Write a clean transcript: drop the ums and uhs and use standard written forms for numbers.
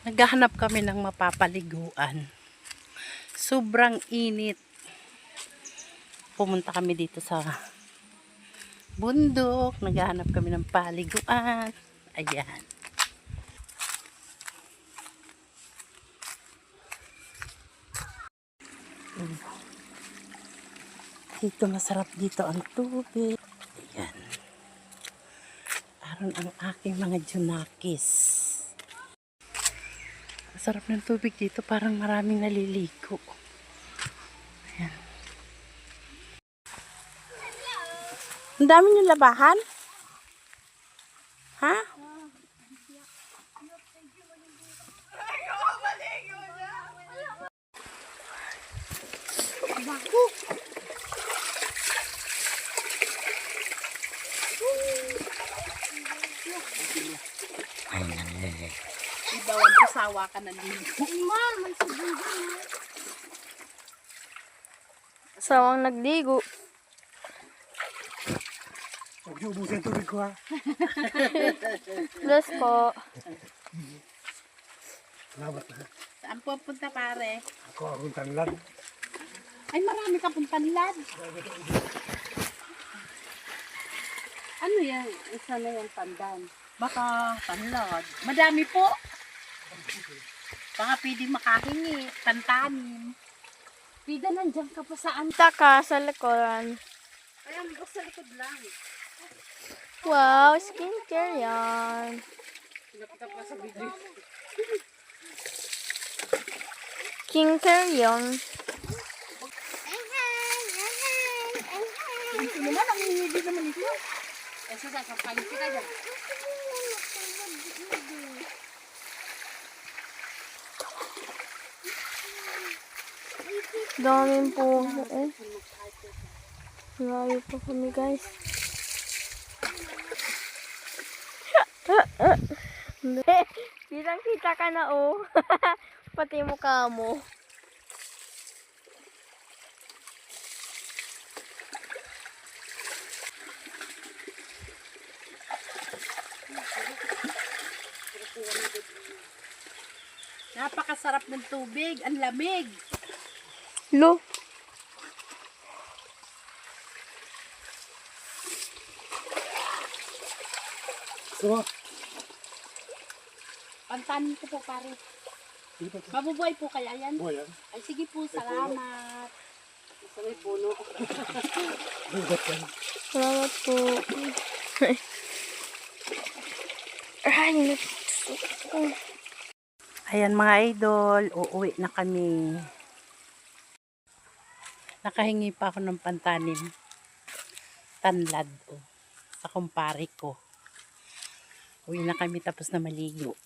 Naghahanap kami ng mapapaliguan. Sobrang init. Pumunta kami dito sa bundok. Naghahanap kami ng paliguan. Ayan. Dito masarap dito ang tubig. Ayan. Aron ang aking mga junakis. Masarap ng tubig dito. Parang maraming naliligo. Ayan. Ang dami niyong labahan? Ha? Ibawan ko sawa ka na ligo. Sawang nagligo. Huwag niyo ubusin tubig ko ha. Bless po. Salamat ha. Saan po punta pare? Ako akong tanlad. Ay marami ka pong tanlad. Ano yan? Isa na yung pandan. Baka tanlad. Madami po. Baka pwede makahingi. Tantanin. Pwede nandiyan ka pa saan. Taka sa likuran. Kaya may sa likod lang. Wow, skincare yan. Pinapita pa sa video. Skincare yan. Ito naman, ang hindi naman ito. Eh, sasapalit kita dyan. Daming puso eh. Layo po kami guys. Kitang kita ka na oh. Pati mukha mo. Napakasarap ng tubig. Ang lamig. Lo. So, Pantanin ko po pare. dito po. Mabubuhay po kaya yan? Boy yan. Ay sige po, salamat. Sa may puno. Bugat yan. Salamat po. Ay, Ayan mga idol, uuwi na kami. Nakahingi pa ako ng pantanim. Tanlad sa kumpare ko. Uwi na kami tapos na maligo.